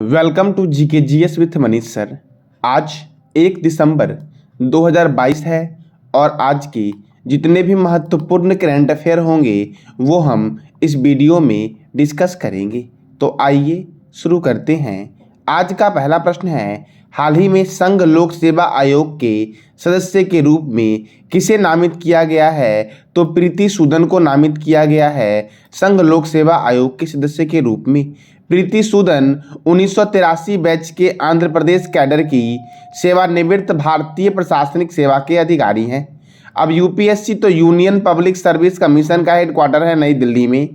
Welcome to GK GS with Manish sir. आज 1 दिसंबर 2022 है और आज के जितने भी महत्वपूर्ण करंट अफेयर होंगे वो हम इस वीडियो में डिस्कस करेंगे। तो आइए शुरू करते हैं। आज का पहला प्रश्न है, हाल ही में संघ लोक सेवा आयोग के सदस्य के रूप में किसे नामित किया गया है? तो प्रीति सूदन को नामित किया गया है संघ लोक सेवा आयोग के सदस्य के रूप में। प्रीति सूदन 1983 बैच के आंध्र प्रदेश कैडर की सेवानिवृत्त भारतीय प्रशासनिक सेवा के अधिकारी हैं। अब यूपीएससी तो यूनियन पब्लिक सर्विस कमीशन का हेडक्वार्टर है नई दिल्ली में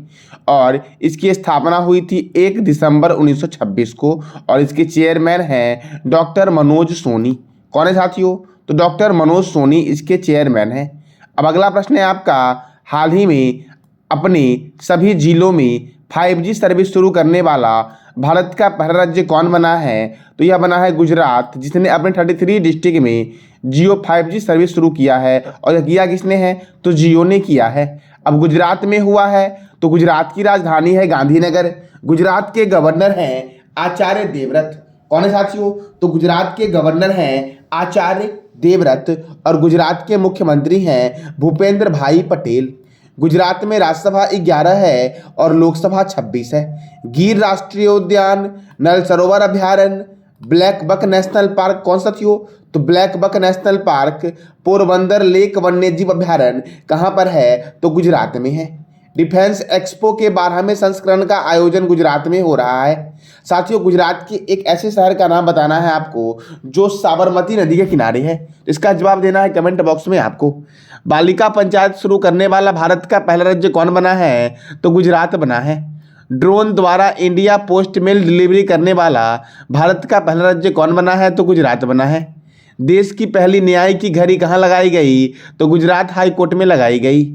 और इसकी स्थापना हुई थी 1 दिसंबर 1926 को और इसके चेयरमैन हैं डॉक्टर मनोज सोनी। कौन है साथियों? तो डॉक्टर मनोज सोनी इसके चेयरमैन हैं। अब अगला प्रश्न है आपका, हाल ही में अपने सभी जिलों में 5G सर्विस शुरू करने वाला भारत का पहला राज्य कौन बना है? तो यह बना है गुजरात, जिसने अपने 33 डिस्ट्रिक्ट में जियो 5G सर्विस शुरू किया है। और यह किया किसने है? तो जियो ने किया है। अब गुजरात में हुआ है तो गुजरात की राजधानी है गांधीनगर। गुजरात के गवर्नर हैं आचार्य देवव्रत। कौन है साथियों? तो गुजरात के गवर्नर हैं आचार्य देवव्रत और गुजरात के मुख्यमंत्री हैं भूपेंद्र भाई पटेल। गुजरात में राज्यसभा 11 है और लोकसभा 26 है। गिर राष्ट्रीय उद्यान, नल सरोवर अभयारण्य, ब्लैक बक नेशनल पार्क कौन सा थी? तो black buck national park Porbandar lake वन्यजीव अभयारण्य कहाँ पर है? तो गुजरात में है। डिफेंस एक्सपो के 12वें संस्करण का आयोजन गुजरात में हो रहा है। साथियों, गुजरात के एक ऐसे शहर का नाम बताना है आपको जो साबरमती नदी के किनारे है। इसका जवाब देना है कमेंट बॉक्स में आपको। बालिका पंचायत शुरू करने वाला भारत का पहला राज्य कौन बना है? तो गुजरात बना है। ड्रोन द्वारा इंडिया पोस्ट मेल डिलीवरी करने वाला भारत का पहला राज्य कौन बना है? तो गुजरात बना है। देश की पहली न्याय की घड़ी कहाँ लगाई गई? तो गुजरात हाई कोर्ट में लगाई गई।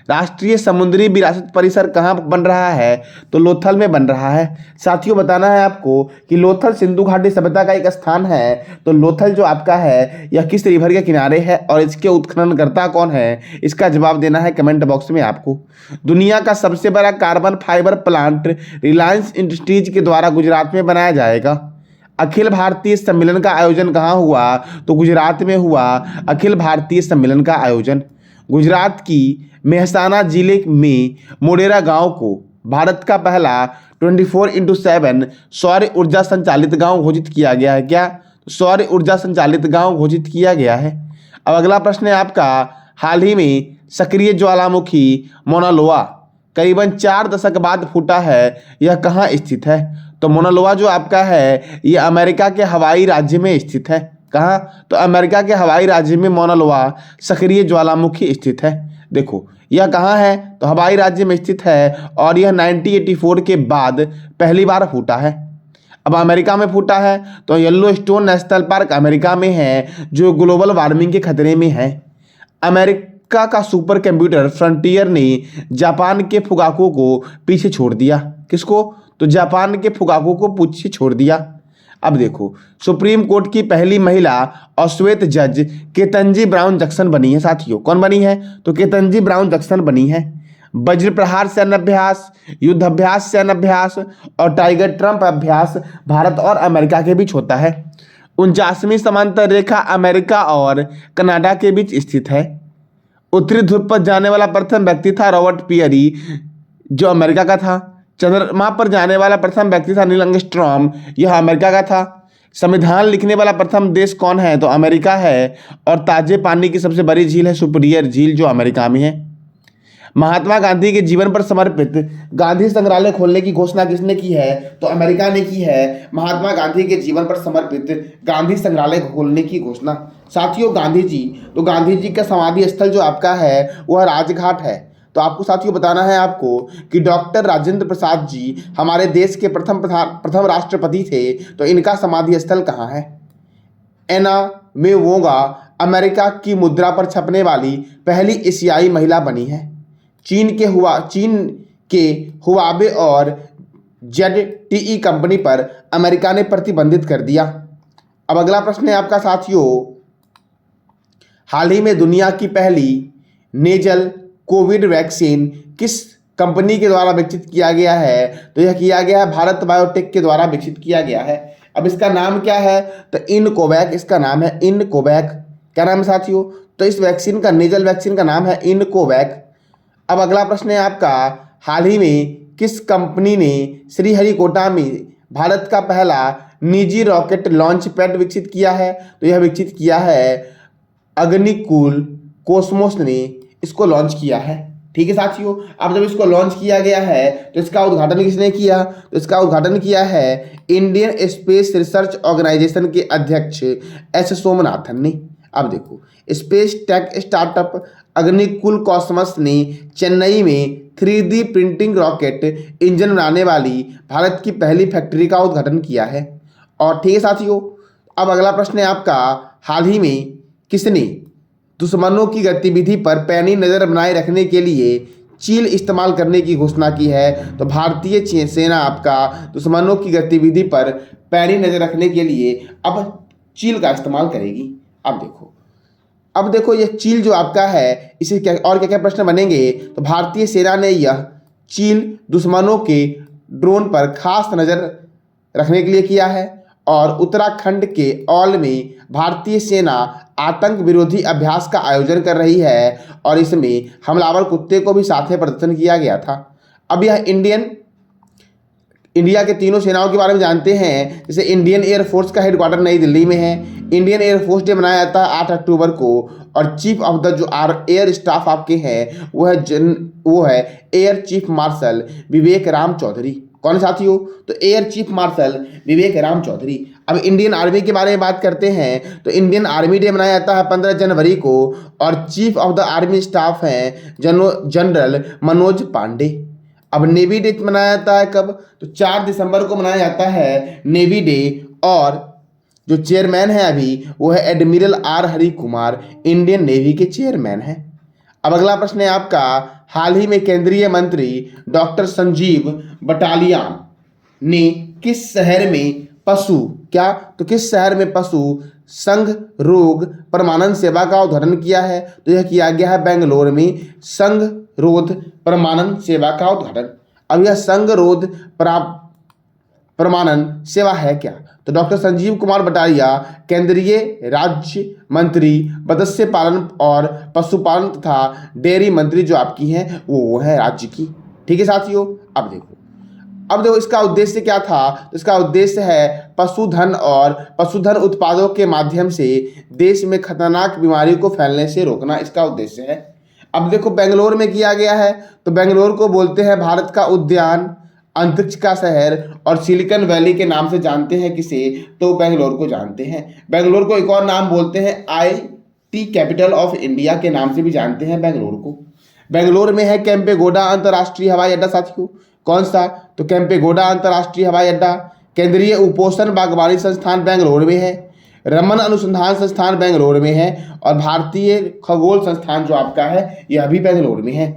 राष्ट्रीय समुद्री विरासत परिसर कहाँ बन रहा है? तो लोथल में बन रहा है। साथियों, बताना है आपको कि लोथल सिंधु घाटी सभ्यता का एक स्थान है। तो लोथल जो आपका है यह किस रिवर के किनारे है और इसके उत्खननकर्ता कौन है? इसका जवाब देना है कमेंट बॉक्स में आपको। दुनिया का सबसे बड़ा carbon fibre plant Reliance industries के द्वारा गुजरात में बनाया जाएगा। अखिल भारतीय सम्मेलन का आयोजन कहाँ हुआ? तो गुजरात में हुआ अखिल भारतीय सम्मेलन का आयोजन। गुजरात की मेहसाना जिले में मोढेरा गांव को भारत का पहला 24x7 सौर ऊर्जा संचालित गांव घोषित किया गया है। क्या? सौर ऊर्जा संचालित गांव घोषित किया गया है। अब अगला प्रश्न है आपका, हाल ही में सक्रिय ज्वालामुखी मौना लोआ करीबन 4 दशक बाद फूटा है, यह कहाँ स्थित है? तो मौना लोआ जो आपका है यह अमेरिका के हवाई राज्य में स्थित है। कहाँ? तो अमेरिका के हवाई राज्य में मौना लोआ सक्रिय ज्वालामुखी स्थित है। देखो यह कहाँ है? तो हवाई राज्य में स्थित है और यह 1984 के बाद पहली बार फूटा है। अब अमेरिका में फूटा है तो येलोस्टोन नेशनल पार्क अमेरिका में है जो ग्लोबल वार्मिंग के खतरे में है। अमेरिका का सुपर कंप्यूटर फ्रंटियर ने जापान के फुगाकू को पीछे छोड़ दिया। किसको? तो जापान के फुगाकू को पीछे छोड़ दिया। अब देखो, सुप्रीम कोर्ट की पहली महिला और श्वेत जज केतंजी ब्राउन जैक्सन बनी है। साथियों, कौन बनी है? तो केतंजी ब्राउन जैक्सन बनी है। वज्र प्रहार सैन्य अभ्यास, युद्ध अभ्यास सैन्य अभ्यास और टाइगर ट्रंप अभ्यास भारत और अमेरिका के बीच होता है। 49वीं समांतर रेखा अमेरिका और कनाडा के बीच स्थित है। उत्तरी ध्रुव पर जाने वाला प्रथम व्यक्ति था रॉबर्ट पियरी जो अमेरिका का था। चंद्रमा पर जाने वाला प्रथम व्यक्ति था नील आर्मस्ट्रॉन्ग, यह अमेरिका का था। संविधान लिखने वाला प्रथम देश कौन है? तो अमेरिका है। और ताजे पानी की सबसे बड़ी झील है सुपीरियर झील जो अमेरिका में है। महात्मा गांधी के जीवन पर समर्पित गांधी संग्रहालय खोलने की घोषणा किसने की है? तो अमेरिका ने की है। महात्मा गांधी के जीवन पर समर्पित गांधी संग्रहालय खोलने की घोषणा। साथियों, गांधी जी, तो गांधी जी का समाधि स्थल जो आपका है वह राजघाट है। तो आपको साथियों बताना है आपको कि डॉक्टर राजेंद्र प्रसाद जी हमारे देश के प्रथम राष्ट्रपति थे। तो इनका समाधि स्थल कहाँ है? एना मेवोंगा अमेरिका की मुद्रा पर छपने वाली पहली एशियाई महिला बनी है। चीन के हुआवे और ZTE कंपनी पर अमेरिका ने प्रतिबंधित कर दिया। अब अगला प्रश्न है आपका साथियों, हाल ही में दुनिया की पहली नेजल कोविड वैक्सीन किस कंपनी के द्वारा विकसित किया गया है? तो यह किया गया है भारत बायोटेक के द्वारा विकसित किया गया है। अब इसका नाम क्या है? तो इनकोवैक इसका नाम है, इनकोवैक। क्या नाम है साथियों? तो इस वैक्सीन का, नेजल वैक्सीन का नाम है इनकोवैक। अब अगला प्रश्न है आपका, हाल ही में किस कंपनी ने श्रीहरिकोटा में भारत का पहला निजी रॉकेट लॉन्च पैड विकसित किया है? तो यह विकसित किया है अग्निकुल कॉस्मोस ने इसको लॉन्च किया है। ठीक है साथियों। अब जब इसको लॉन्च किया गया है तो इसका उद्घाटन किसने किया? तो इसका उद्घाटन किया है इंडियन स्पेस रिसर्च ऑर्गेनाइजेशन के अध्यक्ष एस सोमनाथन ने। अब देखो, space tech startup Agnikul cosmos ने चेन्नई में 3D प्रिंटिंग रॉकेट इंजन बनाने वाली भारत की पहली फैक्ट्री का उद्घाटन किया है। और ठीक है साथियों, अब अगला प्रश्न है आपका, हाल ही में किसने दुश्मनों की गतिविधि पर पैनी नज़र बनाए रखने के लिए चील इस्तेमाल करने की घोषणा की है? तो भारतीय सेना आपका दुश्मनों की गतिविधि पर पैनी नज़र रखने के लिए अब चील का इस्तेमाल करेगी। अब देखो ये चील जो आपका है, इसे क्या और क्या क्या प्रश्न बनेंगे? तो भारतीय सेना ने यह चील दुश्मनों के ड्रोन पर खास नज़र रखने के लिए किया है। और उत्तराखंड के औल में भारतीय सेना आतंक विरोधी अभ्यास का आयोजन कर रही है और इसमें हमलावर कुत्ते को भी साथ में प्रदर्शन किया गया था। अब यह इंडिया के तीनों सेनाओं के बारे में जानते हैं। जैसे इंडियन एयरफोर्स का हेडक्वार्टर नई दिल्ली में है। इंडियन एयरफोर्स डे मनाया जाता है 8 अक्टूबर को। और चीफ ऑफ द जो एयर स्टाफ आपके हैं वो है एयर चीफ मार्शल विवेक राम चौधरी। कौन साथियों? तो एयर चीफ मार्शल विवेक राम चौधरी। अब इंडियन आर्मी के बारे में बात करते हैं तो इंडियन आर्मी डे मनाया जाता है 15 जनवरी को। और chief of the army staff हैं जनरल मनोज पांडे। अब नेवी डे मनाया जाता है कब? तो 4 दिसंबर को मनाया जाता है नेवी डे। और जो चेयरमैन है अभी वो है admiral R Hari Kumar, Indian navy के चेयरमैन हैं। अब अगला प्रश्न है आपका, हाल ही में केंद्रीय मंत्री डॉक्टर संजीव बटालियान ने किस शहर में किस शहर में पशु संघ रोग प्रमाणन सेवा का उद्घाटन किया है? तो यह किया गया है बेंगलोर में संघ रोध प्रमाणन सेवा का उद्घाटन। अब यह संघ रोध प्रमाणन सेवा है क्या? तो डॉक्टर संजीव कुमार बटालिया केंद्रीय राज्य मंत्री मत्स्य पालन और पशुपालन तथा डेयरी मंत्री जो आपकी हैं वो है राज्य की। ठीक है साथियों। अब देखो इसका उद्देश्य क्या था? तो इसका उद्देश्य है पशुधन और पशुधन उत्पादों के माध्यम से देश में खतरनाक बीमारी को फैलने से रोकना इसका उद्देश्य है। अब देखो बेंगलोर में किया गया है तो बेंगलोर को बोलते हैं भारत का उद्यान, अंतरिक्ष का शहर और सिलिकॉन वैली के नाम से जानते हैं किसे? तो बेंगलोर को जानते हैं। बेंगलोर को एक और नाम बोलते हैं IT कैपिटल ऑफ इंडिया के नाम से भी जानते हैं बेंगलोर को। बेंगलोर में है केम्पेगौड़ा अंतर्राष्ट्रीय हवाई अड्डा साथियों। कौन सा? तो केम्पेगौड़ा अंतर्राष्ट्रीय हवाई अड्डा। केंद्रीय उपोषण बागवानी संस्थान बेंगलोर में है। रमन अनुसंधान संस्थान बेंगलोर में है। और भारतीय खगोल संस्थान जो आपका है यह भी बेंगलोर में है।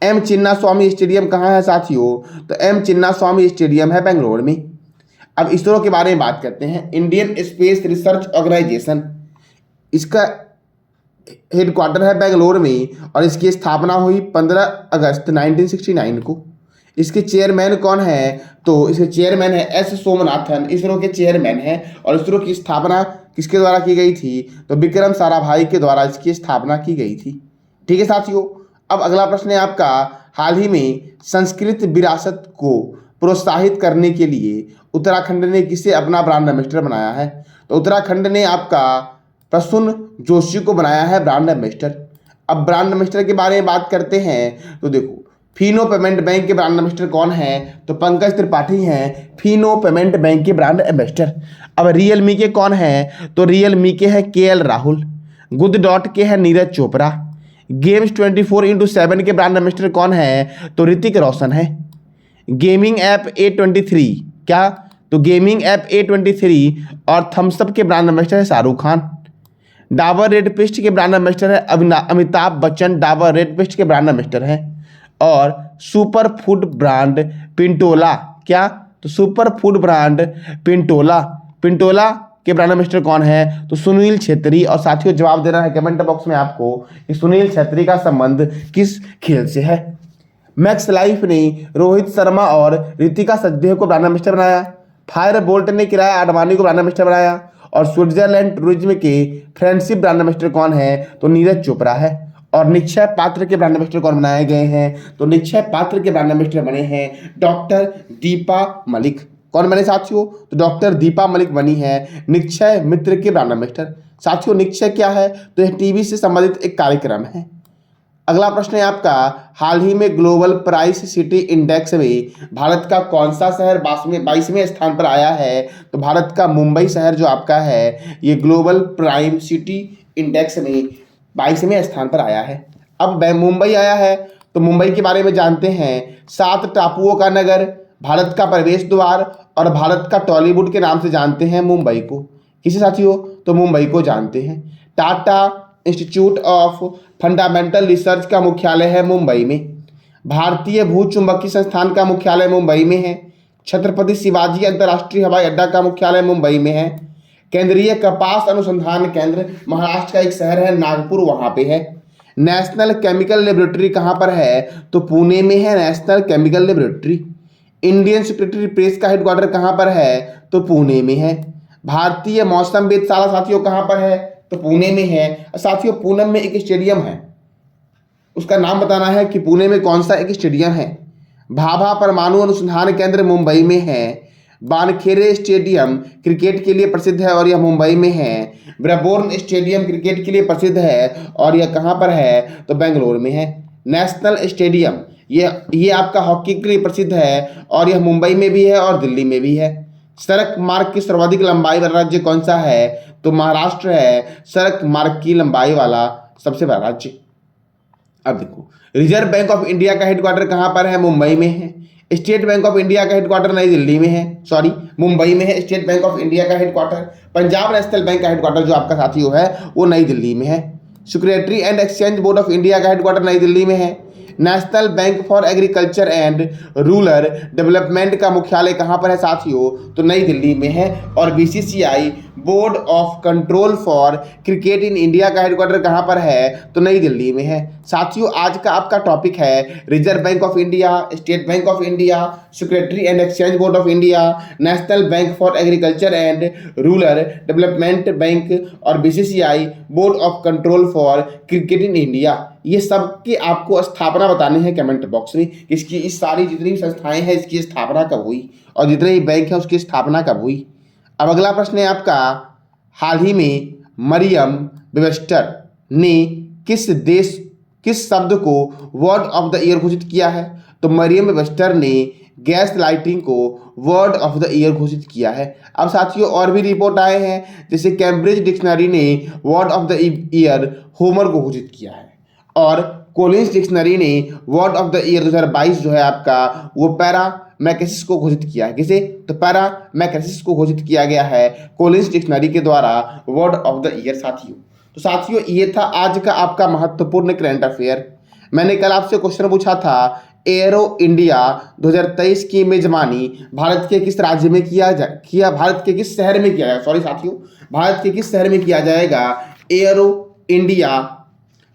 एम चिन्नास्वामी स्टेडियम कहाँ है साथियों? तो एम चिन्नास्वामी स्टेडियम है बेंगलोर में। अब इसरो के बारे में बात करते हैं। इंडियन स्पेस रिसर्च ऑर्गेनाइजेशन, इसका हेडक्वार्टर है बेंगलोर में और इसकी स्थापना हुई 15 अगस्त 1969 को। इसके चेयरमैन कौन है? तो इसके चेयरमैन है एस सोमनाथन, इसरो के चेयरमैन हैं। और इसरो की स्थापना किसके द्वारा की गई थी? तो विक्रम साराभाई के द्वारा इसकी स्थापना की गई थी। ठीक है साथियों। अब अगला प्रश्न है आपका, हाल ही में संस्कृत विरासत को प्रोत्साहित करने के लिए उत्तराखंड ने किसे अपना ब्रांड एम्बेसडर बनाया है? तो उत्तराखंड ने आपका प्रसून जोशी को बनाया है ब्रांड एम्बेसडर। अब ब्रांड एम्बेसडर के बारे में बात करते हैं तो देखो, फिनो पेमेंट बैंक के ब्रांड एम्बेसडर कौन है? तो पंकज त्रिपाठी हैं फिनो पेमेंट बैंक के ब्रांड एम्बेसडर। अब रियलमी के कौन है? तो रियलमी के है KL राहुल। गुड डॉट के है नीरज चोपड़ा। गेम्स 24/7 के ब्रांड एम्बेसडर कौन है? तो ऋतिक रोशन है। गेमिंग ऐप A23 क्या? तो गेमिंग ऐप A23 और थम्सअप के ब्रांड एम्बेसडर है शाहरुख खान। डाबर रेड पेस्ट के ब्रांड एम्बेसडर है अमिताभ बच्चन, डाबर रेड पेस्ट के ब्रांड एम्बेसडर हैं। और सुपर फूड ब्रांड पिंटोला क्या? तो सुपर फूड ब्रांड पिंटोला के ब्रांड एम्बेसडर कौन है? तो सुनील छेत्री। और साथियों जवाब देना है कमेंट बॉक्स में आपको कि सुनील छेत्री का संबंध किस खेल से है। मैक्स लाइफ ने रोहित शर्मा और ऋतिका सजदेव को ब्रांड एम्बेसडर बनाया। फायर बोल्ट ने किराया आडवाणी को ब्रांड एम्बेसडर बनाया। और स्विट्जरलैंड टूरिज्म के फ्रेंडशिप ब्रांड एम्बेसडर कौन है? तो नीरज चोपड़ा है। और निक्षय पात्र के ब्रांड एम्बेसडर कौन बनाए गए हैं? तो निक्षय पात्र के ब्रांड एम्बेसडर बने हैं डॉक्टर दीपा मलिक। कौन बने साथियों? तो डॉक्टर दीपा मलिक बनी है निक्षय मित्र के ब्रांड एम्बेसडर। साथियों निक्षय क्या है? तो यह टीवी से संबंधित एक कार्यक्रम है। अगला प्रश्न है आपका, हाल ही में ग्लोबल प्राइस सिटी इंडेक्स में भारत का कौन सा शहर 22वें स्थान पर आया है? तो भारत का मुंबई शहर जो आपका है ये ग्लोबल प्राइम सिटी इंडेक्स में 22वें स्थान पर आया है। अब मुंबई आया है तो मुंबई के बारे में जानते हैं। 7 टापुओं का नगर, भारत का प्रवेश द्वार और भारत का टॉलीवुड के नाम से जानते हैं मुंबई को। किसे साथियों? तो मुंबई को जानते हैं। Tata institute of fundamental research का मुख्यालय है मुंबई में। भारतीय भूचुंबकीय संस्थान का मुख्यालय मुंबई में है। छत्रपति शिवाजी अंतर्राष्ट्रीय हवाई अड्डा का मुख्यालय मुंबई में है। केंद्रीय कपास अनुसंधान केंद्र महाराष्ट्र का एक शहर है नागपुर, वहां पे है। नेशनल केमिकल लेबोरेटरी कहां पर है? तो पुणे में है national chemical laboratory. Indian security press का हेडक्वार्टर कहां पर है? तो पुणे में है। भारतीय मौसम वेधशाला साथियों कहां पर है? तो पुणे में है। साथियों पुणे में एक स्टेडियम है, उसका नाम बताना है कि पुणे में कौन सा एक स्टेडियम है। भाभा परमाणु अनुसंधान केंद्र मुंबई में है। वानखेड़े स्टेडियम क्रिकेट के लिए प्रसिद्ध है और यह मुंबई में है। ब्रबोर्न स्टेडियम क्रिकेट के लिए प्रसिद्ध है और यह कहां पर है? तो बेंगलोर में है। नेशनल स्टेडियम ये आपका हॉकी के लिए प्रसिद्ध है और यह मुंबई में भी है और दिल्ली में भी है। सड़क मार्ग की सर्वाधिक लंबाई वाला राज्य कौन सा है? तो महाराष्ट्र है सड़क मार्ग की लंबाई वाला सबसे बड़ा राज्य। अब देखो, रिजर्व बैंक ऑफ इंडिया का हेडक्वार्टर कहां पर है? मुंबई में है। स्टेट बैंक ऑफ इंडिया का हेडक्वार्टर नई दिल्ली में है, सॉरी मुंबई में है स्टेट बैंक ऑफ इंडिया का हेडक्वार्टर। पंजाब नेशनल बैंक का हेडक्वार्टर जो आपका साथियों है वो नई दिल्ली में है। Security and exchange board of India का हेडक्वार्टर नई दिल्ली में है। National bank for agriculture and rural development का मुख्यालय कहां पर है साथियों? तो नई दिल्ली में है। और BCCI board of control for cricket in India का हेडक्वार्टर कहां पर है? तो नई दिल्ली में है। साथियों आज का आपका टॉपिक है reserve bank of India, state bank of India, security and exchange board of India, national bank for agriculture and rural development bank और BCCI board of control for cricket in India. ये सब की आपको स्थापना बतानी है comment box में। इसकी इस सारी जितनी भी संस्थाएं हैं इसकी स्थापना कब हुई और जितने भी बैंक हैं उसकी स्थापना कब हुई। अब अगला प्रश्न है आपका, हाल ही में मरियम वेबस्टर ने किस शब्द को वर्ड ऑफ द ईयर घोषित किया है? तो मरियम वेबस्टर ने गैस लाइटिंग को वर्ड ऑफ द ईयर घोषित किया है। अब साथियों और भी रिपोर्ट आए हैं, जैसे कैम्ब्रिज डिक्शनरी ने word of the year Homer को घोषित किया है और कोलिंस डिक्शनरी ने वर्ड ऑफ द ईयर 2022 जो है आपका वो पैरामैकेसिस को घोषित किया है। किसे? तो पैरामैकेसिस को घोषित किया गया है कोलिंस डिक्शनरी के द्वारा वर्ड ऑफ द ईयर साथियों। तो साथियों ये था आज का आपका महत्वपूर्ण करंट अफेयर। मैंने कल आपसे क्वेश्चन पूछा था एरो इंडिया 2023 की मेजबानी भारत के किस राज्य में किया भारत के किस शहर में किया जाएगा, सॉरी साथियों, भारत के किस शहर में किया जाएगा एरो इंडिया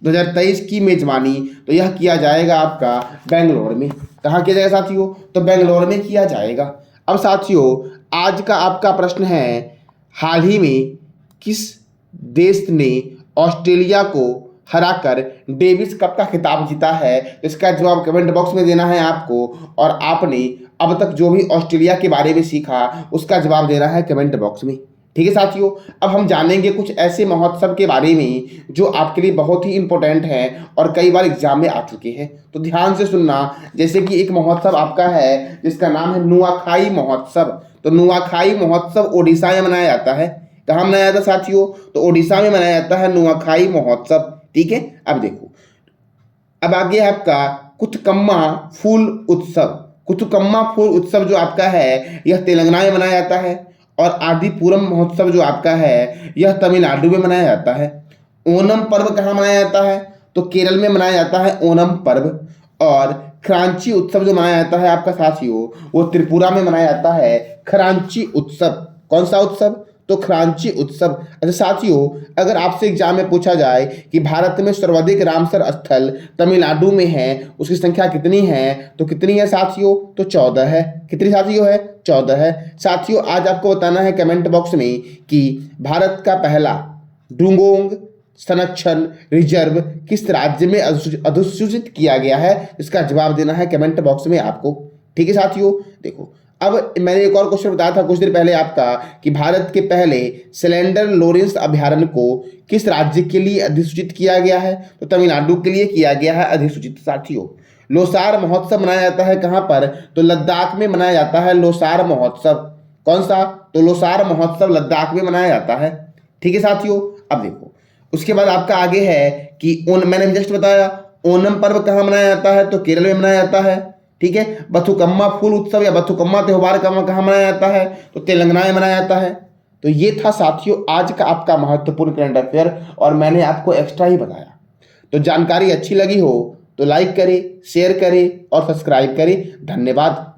2023 की मेजबानी? तो यह किया जाएगा आपका बेंगलोर में। कहाँ किया जाएगा साथियों? तो बेंगलोर में किया जाएगा। अब साथियों आज का आपका प्रश्न है, हाल ही में किस देश ने ऑस्ट्रेलिया को हराकर डेविस कप का खिताब जीता है? इसका जवाब कमेंट बॉक्स में देना है आपको और आपने अब तक जो भी ऑस्ट्रेलिया के बारे में सीखा उसका जवाब देना है कमेंट बॉक्स में। ठीक है साथियों, अब हम जानेंगे कुछ ऐसे महोत्सव के बारे में जो आपके लिए बहुत ही इंपॉर्टेंट हैं और कई बार एग्जाम में आ चुके हैं, तो ध्यान से सुनना। जैसे कि एक महोत्सव आपका है जिसका नाम है नुआखाई महोत्सव। तो नुआखाई महोत्सव ओडिशा में मनाया जाता है। कहाँ मनाया जाता है साथियों? तो ओडिशा में मनाया जाता है नुआखाई महोत्सव। ठीक है, अब देखो, अब आगे है आपका कुथकम्मा फूल उत्सव। कुथकम्मा फूल उत्सव जो आपका है यह तेलंगाना में मनाया जाता है और आदिपुरम महोत्सव जो आपका है यह तमिलनाडु में मनाया जाता है। ओणम पर्व कहाँ मनाया जाता है? तो केरल में मनाया जाता है ओणम पर्व। और क्रांची उत्सव जो मनाया जाता है आपका साथियों वो त्रिपुरा में मनाया जाता है क्रांची उत्सव। कौन सा उत्सव? तो क्रांची उत्सव। अच्छा साथियों, अगर आपसे एग्जाम में पूछा जाए कि भारत में सर्वाधिक रामसर स्थल तमिलनाडु में है, उसकी संख्या कितनी है, तो कितनी है साथियों? तो 14 है। कितनी साथियों है? 14 है। साथियों आज आपको बताना है कमेंट बॉक्स में कि भारत का पहला डुगोंग संरक्षण रिजर्व किस राज्य में अधिसूचित किया गया है, इसका जवाब देना है कमेंट बॉक्स में आपको। ठीक है साथियों, देखो अब मैंने एक और क्वेश्चन बताया था कुछ देर पहले आपका कि भारत के पहले सिलेंडर लॉरेंस अभयारण्य को किस राज्य के लिए अधिसूचित किया गया है, तो तमिलनाडु के लिए किया गया है अधिसूचित। साथियों लोसार महोत्सव मनाया जाता है कहां पर, तो लद्दाख में मनाया जाता है लोसार महोत्सव। कौन सा? तो लोसार महोत्सव लद्दाख में मनाया जाता है। ठीक है साथियों, अब देखो उसके बाद आपका आगे है कि मैंने जस्ट बताया ओणम पर्व कहां मनाया जाता है, तो केरल में मनाया जाता है। ठीक है, बथुकम्मा फूल उत्सव या बथुकम्मा त्योहार कहां मनाया जाता है, तो तेलंगाना में मनाया जाता है। तो ये था साथियों आज का आपका महत्वपूर्ण करंट अफेयर, और मैंने आपको एक्स्ट्रा ही बताया। तो जानकारी अच्छी लगी हो तो लाइक करें, शेयर करें और सब्सक्राइब करें। धन्यवाद।